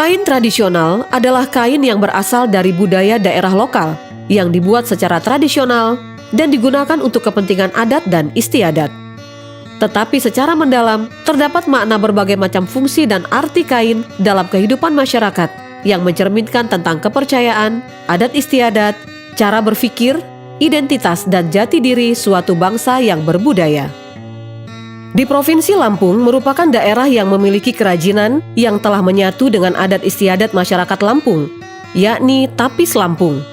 Kain tradisional adalah kain yang berasal dari budaya daerah lokal yang dibuat secara tradisional dan digunakan untuk kepentingan adat dan istiadat. Tetapi secara mendalam, terdapat makna berbagai macam fungsi dan arti kain dalam kehidupan masyarakat yang mencerminkan tentang kepercayaan, adat istiadat, cara berpikir, identitas dan jati diri suatu bangsa yang berbudaya. Di Provinsi Lampung merupakan daerah yang memiliki kerajinan yang telah menyatu dengan adat istiadat masyarakat Lampung, yakni Tapis Lampung.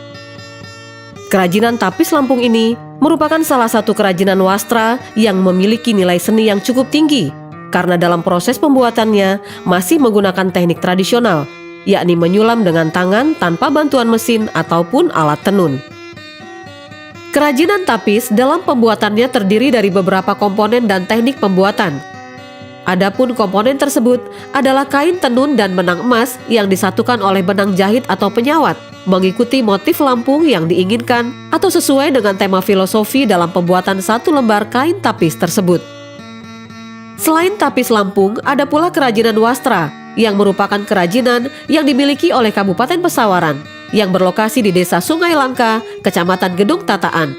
Kerajinan Tapis Lampung ini merupakan salah satu kerajinan wastra yang memiliki nilai seni yang cukup tinggi karena dalam proses pembuatannya masih menggunakan teknik tradisional, yakni menyulam dengan tangan tanpa bantuan mesin ataupun alat tenun. Kerajinan tapis dalam pembuatannya terdiri dari beberapa komponen dan teknik pembuatan. Adapun komponen tersebut adalah kain tenun dan benang emas yang disatukan oleh benang jahit atau penyawat, mengikuti motif Lampung yang diinginkan atau sesuai dengan tema filosofi dalam pembuatan satu lembar kain tapis tersebut. Selain tapis Lampung, ada pula kerajinan wastra yang merupakan kerajinan yang dimiliki oleh Kabupaten Pesawaran yang berlokasi di Desa Sungai Langka, Kecamatan Gedung Tataan.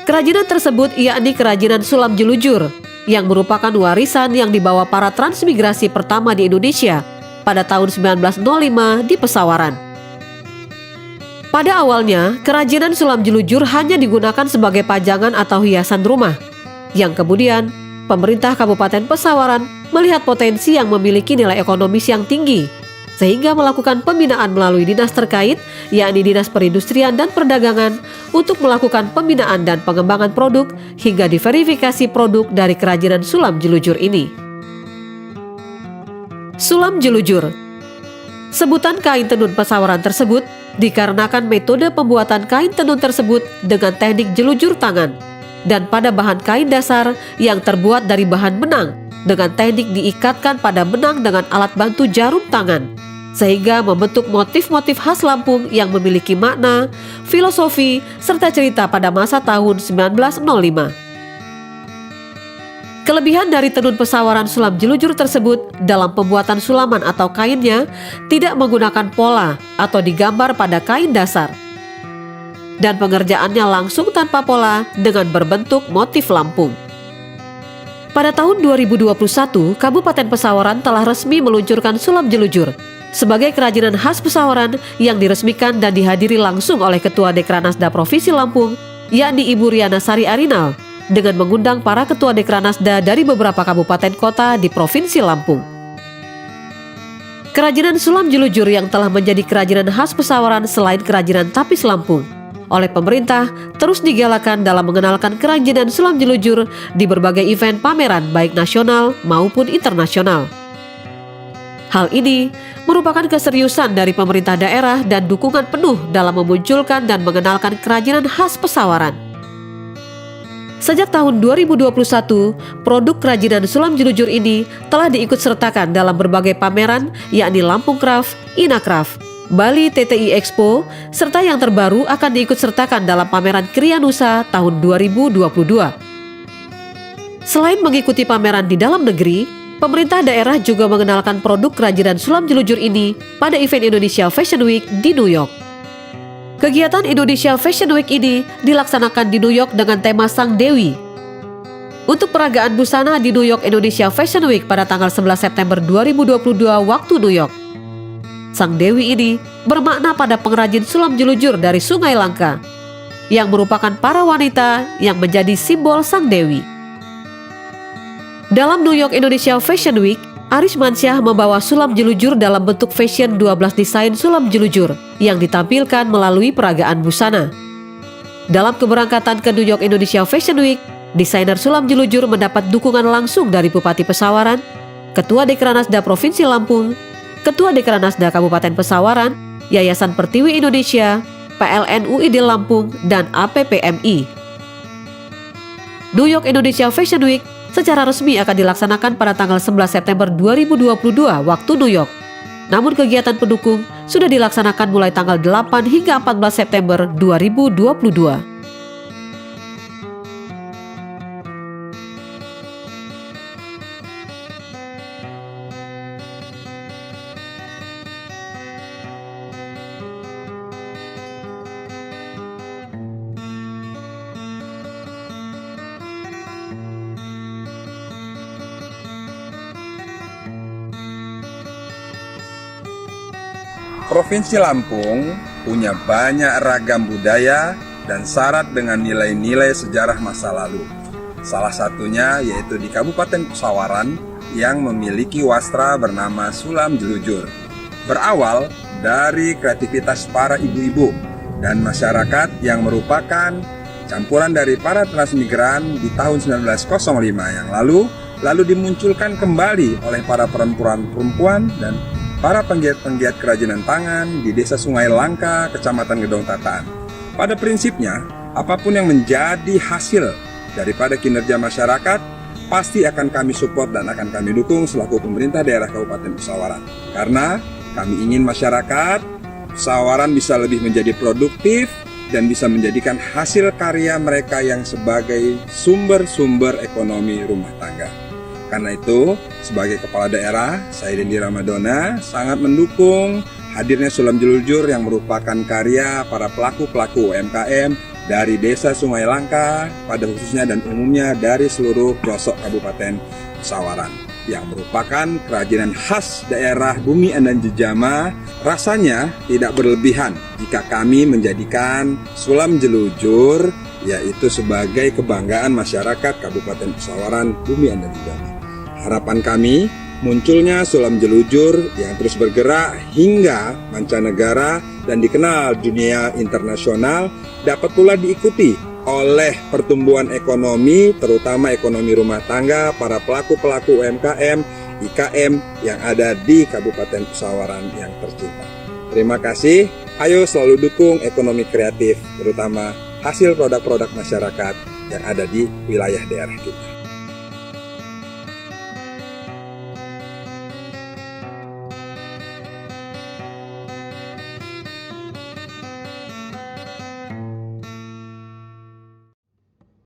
Kerajinan tersebut yakni kerajinan sulam jelujur yang merupakan warisan yang dibawa para transmigrasi pertama di Indonesia pada tahun 1905 di Pesawaran. Pada awalnya, kerajinan sulam jelujur hanya digunakan sebagai pajangan atau hiasan rumah, yang kemudian pemerintah Kabupaten Pesawaran melihat potensi yang memiliki nilai ekonomis yang tinggi, sehingga melakukan pembinaan melalui dinas terkait, yakni Dinas Perindustrian dan Perdagangan, untuk melakukan pembinaan dan pengembangan produk hingga diverifikasi produk dari kerajinan sulam jelujur ini. Sulam jelujur. Sebutan kain tenun Pesawaran tersebut dikarenakan metode pembuatan kain tenun tersebut dengan teknik jelujur tangan dan pada bahan kain dasar yang terbuat dari bahan benang dengan teknik diikatkan pada benang dengan alat bantu jarum tangan, sehingga membentuk motif-motif khas Lampung yang memiliki makna, filosofi, serta cerita pada masa tahun 1905. Kelebihan dari tenun Pesawaran sulam jelujur tersebut dalam pembuatan sulaman atau kainnya tidak menggunakan pola atau digambar pada kain dasar, dan pengerjaannya langsung tanpa pola dengan berbentuk motif Lampung. Pada tahun 2021, Kabupaten Pesawaran telah resmi meluncurkan sulam jelujur sebagai kerajinan khas Pesawaran yang diresmikan dan dihadiri langsung oleh Ketua Dekranasda Provinsi Lampung, yakni Ibu Riana Sari Arinal, dengan mengundang para Ketua Dekranasda dari beberapa kabupaten kota di Provinsi Lampung. Kerajinan sulam jelujur yang telah menjadi kerajinan khas Pesawaran selain kerajinan tapis Lampung oleh pemerintah terus digalakan dalam mengenalkan kerajinan sulam jelujur di berbagai event pameran baik nasional maupun internasional. Hal ini merupakan keseriusan dari pemerintah daerah dan dukungan penuh dalam memunculkan dan mengenalkan kerajinan khas Pesawaran. Sejak tahun 2021, produk kerajinan sulam jelujur ini telah diikutsertakan dalam berbagai pameran yakni Lampung Craft, Inacraft, Bali TTI Expo, serta yang terbaru akan diikutsertakan dalam pameran Kriya Nusa tahun 2022. Selain mengikuti pameran di dalam negeri, pemerintah daerah juga mengenalkan produk kerajinan sulam jelujur ini pada event Indonesia Fashion Week di New York. Kegiatan Indonesia Fashion Week ini dilaksanakan di New York dengan tema Sang Dewi. Untuk peragaan busana di New York Indonesia Fashion Week pada tanggal 11 September 2022 waktu New York, Sang Dewi ini bermakna pada pengrajin sulam jelujur dari Sungai Langka, yang merupakan para wanita yang menjadi simbol Sang Dewi. Dalam New York Indonesia Fashion Week, Aris Mansyah membawa sulam jelujur dalam bentuk fashion 12 desain sulam jelujur yang ditampilkan melalui peragaan busana. Dalam keberangkatan ke New York Indonesia Fashion Week, desainer sulam jelujur mendapat dukungan langsung dari Bupati Pesawaran, Ketua Dekranasda Provinsi Lampung, Ketua Dekranasda Kabupaten Pesawaran, Yayasan Pertiwi Indonesia, PLN UID Lampung, dan APPMI. New York Indonesia Fashion Week secara resmi akan dilaksanakan pada tanggal 11 September 2022 waktu New York. Namun kegiatan pendukung sudah dilaksanakan mulai tanggal 8 hingga 14 September 2022. Provinsi Lampung punya banyak ragam budaya dan syarat dengan nilai-nilai sejarah masa lalu. Salah satunya yaitu di Kabupaten Pesawaran yang memiliki wastra bernama Sulam Jelujur. Berawal dari kreativitas para ibu-ibu dan masyarakat yang merupakan campuran dari para transmigran di tahun 1905 yang lalu dimunculkan kembali oleh para perempuan-perempuan dan para penggiat-penggiat kerajinan tangan di Desa Sungai Langka, Kecamatan Gedong Tataan. Pada prinsipnya, apapun yang menjadi hasil daripada kinerja masyarakat, pasti akan kami support dan akan kami dukung selaku pemerintah daerah Kabupaten Pesawaran. Karena kami ingin masyarakat Pesawaran bisa lebih menjadi produktif dan bisa menjadikan hasil karya mereka yang sebagai sumber-sumber ekonomi rumah tangga. Karena itu, sebagai kepala daerah, saya Dendi Ramadona sangat mendukung hadirnya Sulam Jelujur yang merupakan karya para pelaku-pelaku UMKM dari Desa Sungai Langka, pada khususnya dan umumnya dari seluruh pelosok Kabupaten Pesawaran, yang merupakan kerajinan khas daerah Bumi Andan Jejama. Rasanya tidak berlebihan jika kami menjadikan Sulam Jelujur yaitu sebagai kebanggaan masyarakat Kabupaten Pesawaran Bumi Andan Jejama. Harapan kami munculnya Sulam Jelujur yang terus bergerak hingga mancanegara dan dikenal dunia internasional dapat pula diikuti oleh pertumbuhan ekonomi, terutama ekonomi rumah tangga para pelaku-pelaku UMKM, IKM yang ada di Kabupaten Pesawaran yang tercinta. Terima kasih, ayo selalu dukung ekonomi kreatif, terutama hasil produk-produk masyarakat yang ada di wilayah daerah kita.